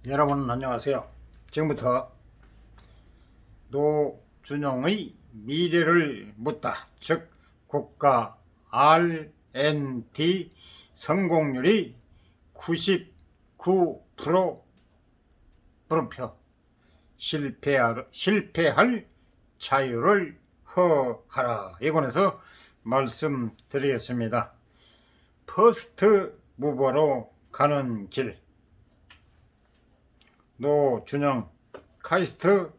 여러분 안녕하세요. 지금부터 노준영의 미래를 묻다, 즉 국가 R&D 성공률이 99% 물음표 실패할 자유를 허하라. 이권에서 말씀드리겠습니다. 퍼스트 무버로 가는 길. 노준영 카이스트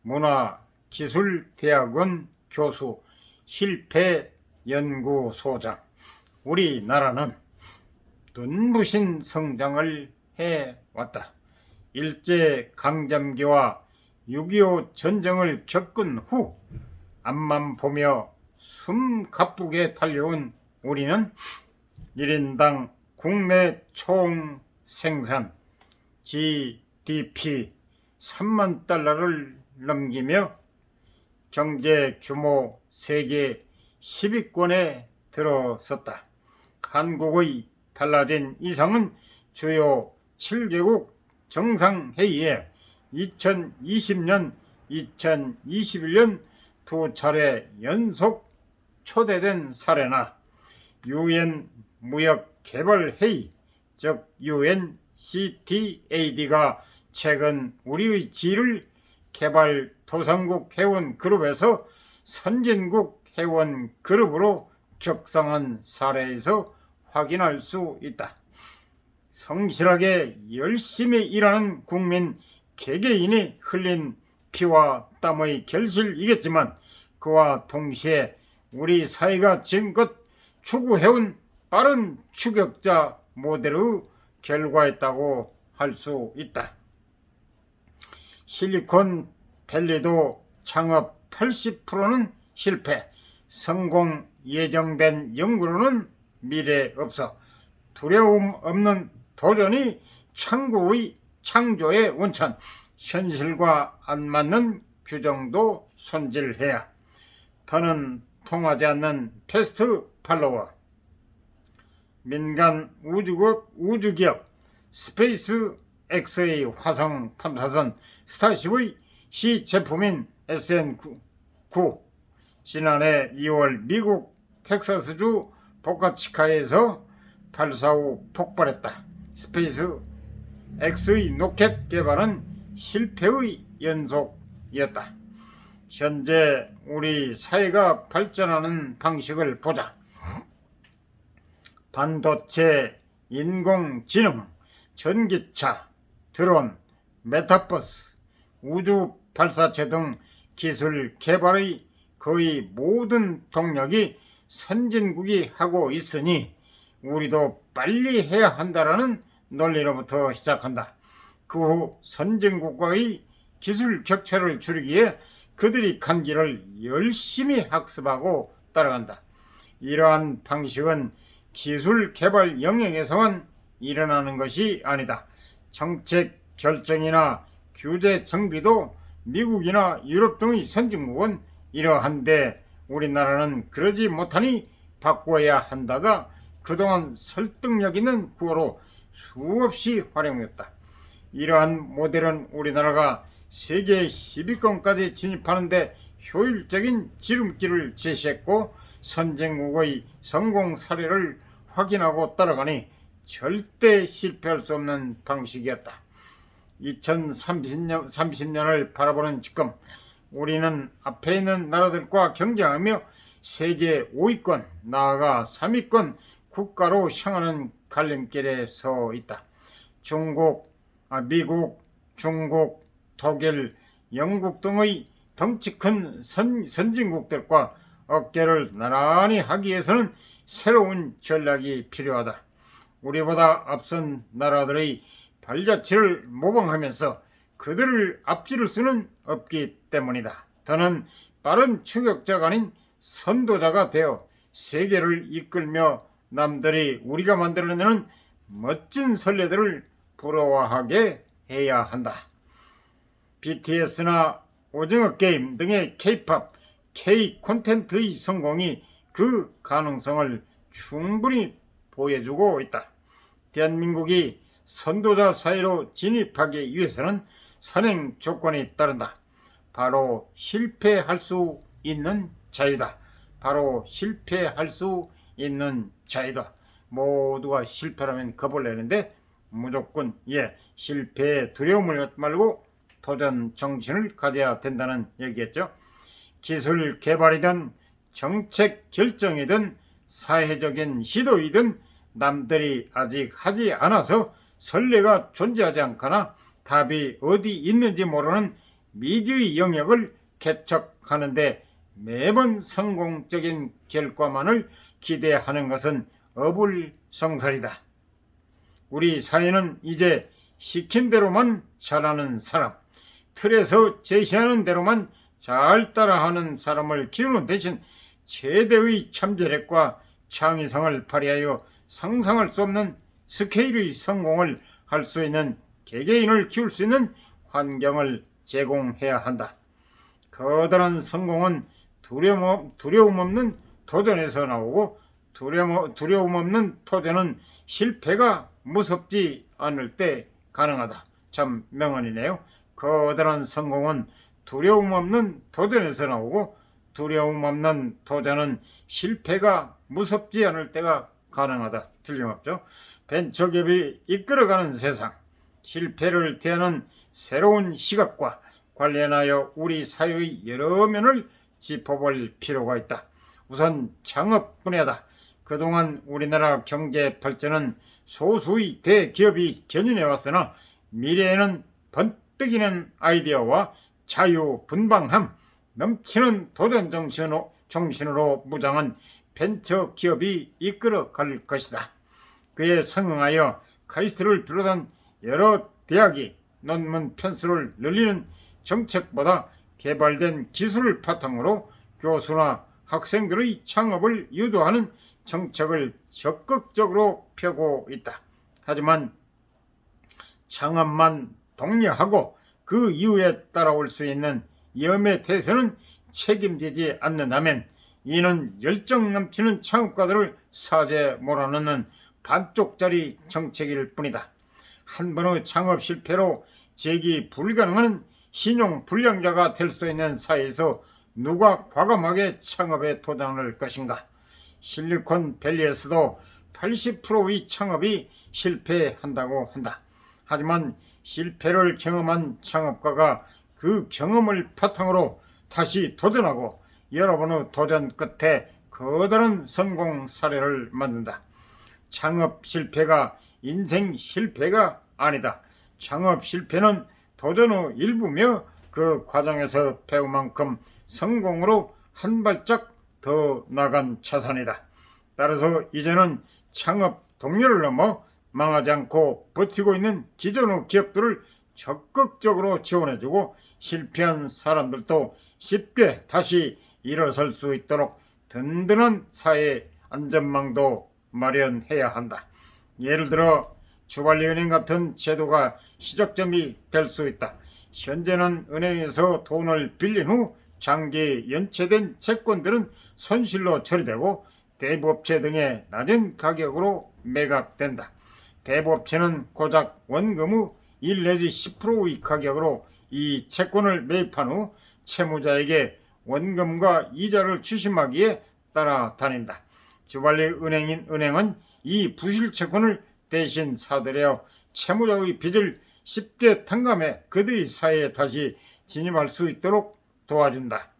문화기술대학원 교수, 실패연구소장. 우리나라는 눈부신 성장을 해왔다. 일제강점기와 6.25 전쟁을 겪은 후 앞만 보며 숨 가쁘게 달려온 우리는 1인당 국내 총생산 GDP 3만 달러를 넘기며 경제 규모 세계 10위권에 들어섰다. 한국의 달라진 이상은 주요 7개국 정상회의에 2020년, 2021년 두 차례 연속 초대된 사례나 UN 무역개발회의, 즉 UNCTAD가 최근 우리의 지위를 개발도상국 회원 그룹에서 선진국 회원 그룹으로 격상한 사례에서 확인할 수 있다. 성실하게 열심히 일하는 국민 개개인이 흘린 피와 땀의 결실이겠지만, 그와 동시에 우리 사회가 지금껏 추구해온 빠른 추격자 모델의 결과였다고 할 수 있다. 실리콘밸리도 창업 80%는 실패, 성공 예정된 연구로는 미래 없어. 두려움 없는 도전이 창조의 원천. 현실과 안 맞는 규정도 손질해야. 더는 통하지 않는 패스트 팔로워. 민간 우주기업 스페이스 X의 화성 탐사선 스타쉽의 시제품인 SN9, 지난해 2월 미국 텍사스주 보카치카에서 발사 후 폭발했다. 스페이스 X의 로켓 개발은 실패의 연속이었다. 현재 우리 사회가 발전하는 방식을 보자. 반도체, 인공지능, 전기차, 드론, 메타버스, 우주 발사체 등 기술 개발의 거의 모든 동력이 선진국이 하고 있으니 우리도 빨리 해야 한다라는 논리로부터 시작한다. 그 후 선진국과의 기술 격차를 줄이기에 그들이 간 길을 열심히 학습하고 따라간다. 이러한 방식은 기술 개발 영역에서만 일어나는 것이 아니다. 정책 결정이나 규제 정비도 미국이나 유럽 등의 선진국은 이러한데 우리나라는 그러지 못하니 바꿔야 한다가 그동안 설득력 있는 구호로 수없이 활용했다. 이러한 모델은 우리나라가 세계 10위권까지 진입하는데 효율적인 지름길을 제시했고, 선진국의 성공 사례를 확인하고 따라가니 절대 실패할 수 없는 방식이었다. 2030년을 바라보는 지금 우리는 앞에 있는 나라들과 경쟁하며 세계 5위권, 나아가 3위권 국가로 향하는 갈림길에 서 있다. 미국, 중국, 독일, 영국 등의 덩치 큰 선진국들과 어깨를 나란히 하기 위해서는 새로운 전략이 필요하다. 우리보다 앞선 나라들의 발자취를 모방하면서 그들을 앞지를 수는 없기 때문이다. 더는 빠른 추격자가 아닌 선도자가 되어 세계를 이끌며 남들이 우리가 만들어내는 멋진 선례들을 부러워하게 해야 한다. BTS나 오징어 게임 등의 K-팝, K-콘텐츠의 성공이 그 가능성을 충분히 보여주고 있다. 대한민국이 선도자 사이로 진입하기 위해서는 선행 조건이 따른다. 바로 실패할 수 있는 자유다. 바로 실패할 수 있는 자유다. 모두가 실패라면 겁을 내는데 무조건 실패의 두려움을 갖지 말고 도전 정신을 가져야 된다는 얘기겠죠. 기술 개발이든 정책 결정이든 사회적인 시도이든 남들이 아직 하지 않아서 선례가 존재하지 않거나 답이 어디 있는지 모르는 미지의 영역을 개척하는데 매번 성공적인 결과만을 기대하는 것은 어불성설이다. 우리 사회는 이제 시킨 대로만 잘하는 사람, 틀에서 제시하는 대로만 잘 따라하는 사람을 키우는 대신 최대의 잠재력과 창의성을 발휘하여 상상할 수 없는 스케일의 성공을 할 수 있는 개개인을 키울 수 있는 환경을 제공해야 한다. 커다란 성공은 두려움 없는 도전에서 나오고 두려움 없는 도전은 실패가 무섭지 않을 때 가능하다. 참 명언이네요. 커다란 성공은 두려움 없는 도전에서 나오고 두려움 없는 도전은 실패가 무섭지 않을 때가 가능하다. 틀림없죠. 벤처기업이 이끌어가는 세상, 실패를 대하는 새로운 시각과 관련하여 우리 사회의 여러 면을 짚어볼 필요가 있다. 우선 창업 분야다. 그동안 우리나라 경제 발전은 소수의 대기업이 견인해왔으나 미래에는 번뜩이는 아이디어와 자유분방함, 넘치는 도전 정신으로 무장한 벤처기업이 이끌어갈 것이다. 그에 상응하여 카이스트를 비롯한 여러 대학이 논문 편수를 늘리는 정책보다 개발된 기술을 바탕으로 교수나 학생들의 창업을 유도하는 정책을 적극적으로 펴고 있다. 하지만 창업만 독려하고 그 이후에 따라올 수 있는 위험에 대해서는 책임지지 않는다면 이는 열정 넘치는 창업가들을 사죄 몰아넣는 반쪽짜리 정책일 뿐이다. 한 번의 창업 실패로 재기 불가능한 신용 불량자가 될 수 있는 사회에서 누가 과감하게 창업에 도전할 것인가? 실리콘밸리에서도 80%의 창업이 실패한다고 한다. 하지만 실패를 경험한 창업가가 그 경험을 바탕으로 다시 도전하고 여러 번의 도전 끝에 커다란 성공 사례를 만든다. 창업 실패가 인생 실패가 아니다. 창업 실패는 도전의 일부며 그 과정에서 배운 만큼 성공으로 한 발짝 더 나간 차선이다. 따라서 이제는 창업 동료를 넘어 망하지 않고 버티고 있는 기존의 기업들을 적극적으로 지원해주고 실패한 사람들도 쉽게 다시 일어설 수 있도록 든든한 사회 안전망도 마련해야 한다. 예를 들어 주발리은행 같은 제도가 시작점이 될 수 있다. 현재는 은행에서 돈을 빌린 후 장기 연체된 채권들은 손실로 처리되고 대부업체 등의 낮은 가격으로 매각된다. 대부업체는 고작 원금의 1 내지 10%의 가격으로 이 채권을 매입한 후 채무자에게 원금과 이자를 추심하기에 따라다닌다. 주발리 은행은 이 부실 채권을 대신 사들여 채무자의 빚을 쉽게 탕감해 그들이 사회에 다시 진입할 수 있도록 도와준다.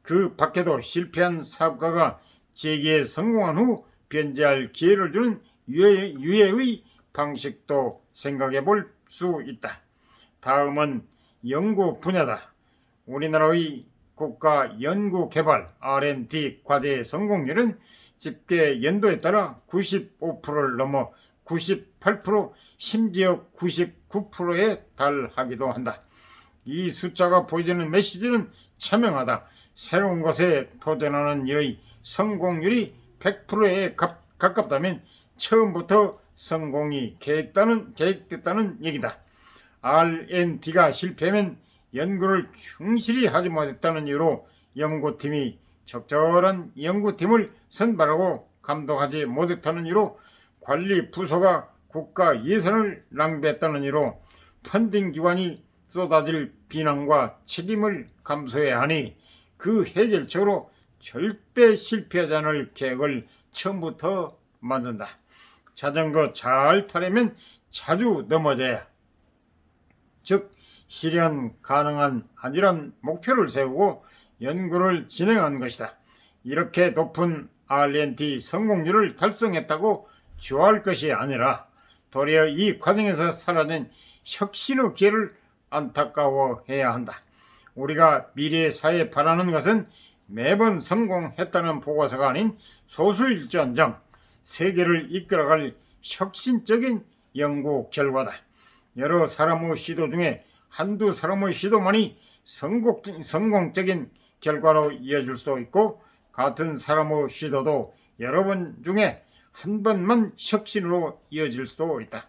그 밖에도 실패한 사업가가 재기에 성공한 후 변제할 기회를 주는 유예의 방식도 생각해 볼 수 있다. 다음은 연구 분야다. 우리나라의 국가 연구개발 R&D 과제의 성공률은 집계 연도에 따라 95%를 넘어 98%, 심지어 99%에 달하기도 한다. 이 숫자가 보여주는 메시지는 체명하다. 새로운 것에 도전하는 일의 성공률이 100%에 가깝다면 처음부터 성공이 계획됐다는 얘기다. R&D가 실패하면 연구를 충실히 하지 못했다는 이유로 연구팀이 적절한 연구팀을 선발하고 감독하지 못했다는 이유로 관리 부서가 국가 예산을 낭비했다는 이유로 펀딩 기관이 쏟아질 비난과 책임을 감수해야 하니 그 해결책으로 절대 실패하지 않을 계획을 처음부터 만든다. 자전거 잘 타려면 자주 넘어져야, 즉 실현 가능한 안일한 목표를 세우고 연구를 진행한 것이다. 이렇게 높은 R&D 성공률을 달성했다고 좋아할 것이 아니라 도리어 이 과정에서 사라진 혁신의 기회를 안타까워해야 한다. 우리가 미래의 사회에 바라는 것은 매번 성공했다는 보고서가 아닌 소수일지언정 세계를 이끌어갈 혁신적인 연구 결과다. 여러 사람의 시도 중에 한두 사람의 시도만이 성공적인 결과로 이어질 수도 있고, 같은 사람의 시도도 여러 번 중에 한 번만 혁신으로 이어질 수도 있다.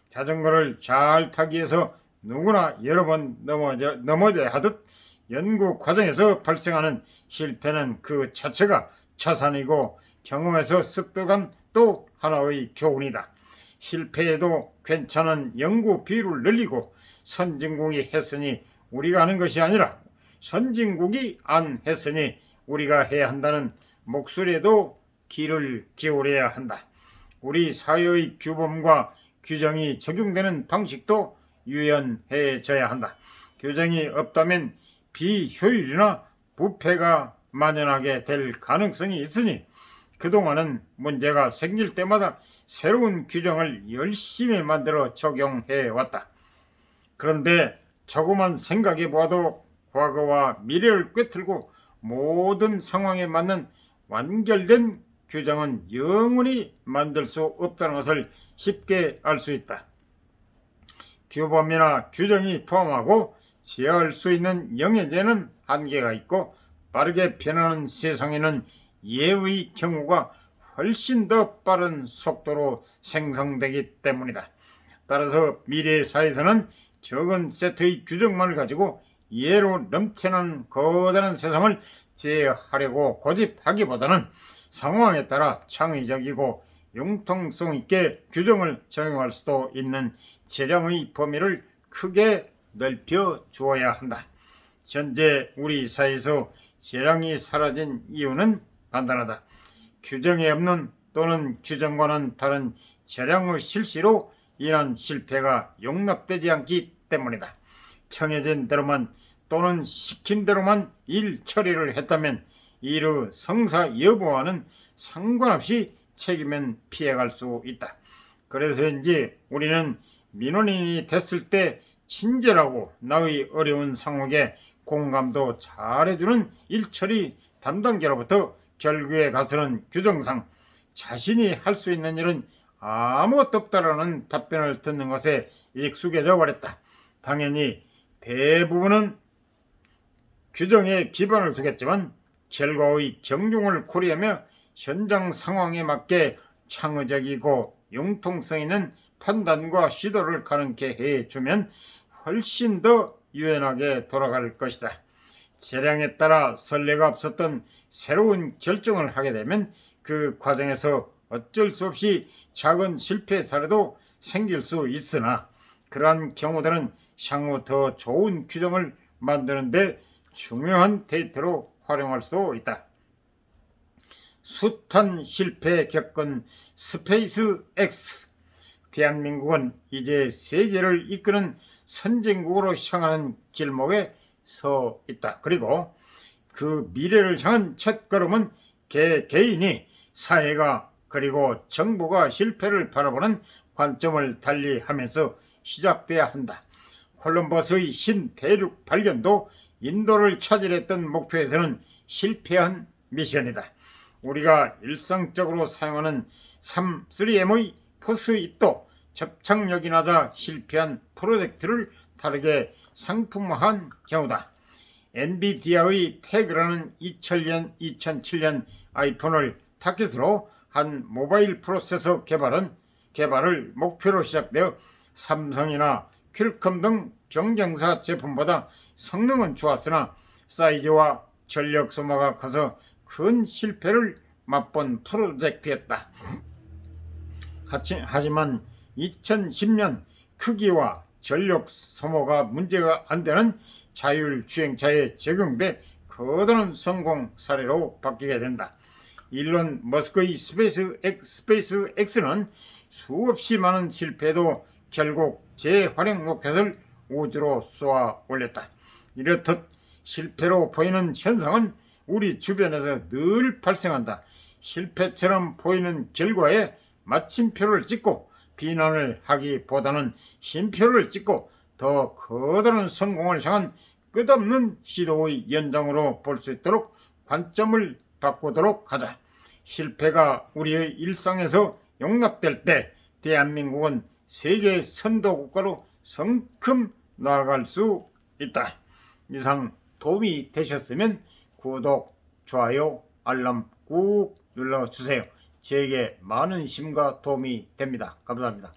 자전거를 잘 타기 위해서 누구나 여러 번 넘어져야 하듯 연구 과정에서 발생하는 실패는 그 자체가 자산이고 경험에서 습득한 또 하나의 교훈이다. 실패해도 괜찮은 연구 비율을 늘리고 선진국이 했으니 우리가 하는 것이 아니라 선진국이 안 했으니 우리가 해야 한다는 목소리에도 귀를 기울여야 한다. 우리 사회의 규범과 규정이 적용되는 방식도 유연해져야 한다. 규정이 없다면 비효율이나 부패가 만연하게 될 가능성이 있으니 그동안은 문제가 생길 때마다 새로운 규정을 열심히 만들어 적용해 왔다. 그런데 조금만 생각해 보아도 과거와 미래를 꿰뚫고 모든 상황에 맞는 완결된 규정은 영원히 만들 수 없다는 것을 쉽게 알 수 있다. 규범이나 규정이 포함하고 제어할 수 있는 영역에는 한계가 있고, 빠르게 변하는 세상에는 예의 경우가 훨씬 더 빠른 속도로 생성되기 때문이다. 따라서 미래의 사회에서는 적은 세트의 규정만을 가지고 예로 넘치는 거대한 세상을 제어하려고 고집하기보다는 상황에 따라 창의적이고 융통성 있게 규정을 적용할 수도 있는 재량의 범위를 크게 넓혀 주어야 한다. 현재 우리 사회에서 재량이 사라진 이유는 간단하다. 규정이 없는 또는 규정과는 다른 재량의 실시로 인한 실패가 용납되지 않기 때문이다. 정해진 대로만 또는 시킨 대로만 일 처리를 했다면 이의 성사 여부와는 상관없이 책임은 피해갈 수 있다. 그래서인지 우리는 민원인이 됐을 때 친절하고 나의 어려운 상황에 공감도 잘해주는 일처리 담당자로부터 결국에 가서는 규정상 자신이 할 수 있는 일은 아무것도 없다라는 답변을 듣는 것에 익숙해져 버렸다. 당연히 대부분은 규정에 기반을 두겠지만 결과의 경중을 고려하며 현장 상황에 맞게 창의적이고 융통성 있는 판단과 시도를 가능케 해주면 훨씬 더 유연하게 돌아갈 것이다. 재량에 따라 선례가 없었던 새로운 결정을 하게 되면 그 과정에서 어쩔 수 없이 작은 실패 사례도 생길 수 있으나 그러한 경우들은 향후 더 좋은 규정을 만드는 데 중요한 데이터로 활용할 수도 있다. 숱한 실패 겪은 스페이스 X. 대한민국은 이제 세계를 이끄는 선진국으로 향하는 길목에 서 있다. 그리고 그 미래를 향한 첫걸음은 개인이, 사회가, 그리고 정부가 실패를 바라보는 관점을 달리하면서 시작돼야 한다. 콜럼버스의 신대륙 발견도 인도를 찾으려 했던 목표에서는 실패한 미션이다. 우리가 일상적으로 사용하는 3M의 포스잇도 접착력이 낮아 실패한 프로젝트를 다르게 상품화한 경우다. 엔비디아의 태그라는 2007년 아이폰을 타깃으로 한 모바일 프로세서 개발을 목표로 시작되어 삼성이나 퀄컴 등 경쟁사 제품보다 성능은 좋았으나 사이즈와 전력 소모가 커서 큰 실패를 맛본 프로젝트였다. 하지만 2010년 크기와 전력 소모가 문제가 안 되는 자율주행차에 적용돼 커다란 성공 사례로 바뀌게 된다. 일론 머스크의 스페이스X는 수없이 많은 실패도 결국 재활용 로켓을 우주로 쏘아 올렸다. 이렇듯 실패로 보이는 현상은 우리 주변에서 늘 발생한다. 실패처럼 보이는 결과에 마침표를 찍고 비난을 하기보다는 쉼표를 찍고 더 커다란 성공을 향한 끝없는 시도의 연장으로 볼 수 있도록 관점을 바꾸도록 하자. 실패가 우리의 일상에서 용납될 때 대한민국은 세계 선도국가로 성큼 나아갈 수 있다. 이상 도움이 되셨으면 구독, 좋아요, 알람 꾹 눌러주세요. 제게 많은 힘과 도움이 됩니다. 감사합니다.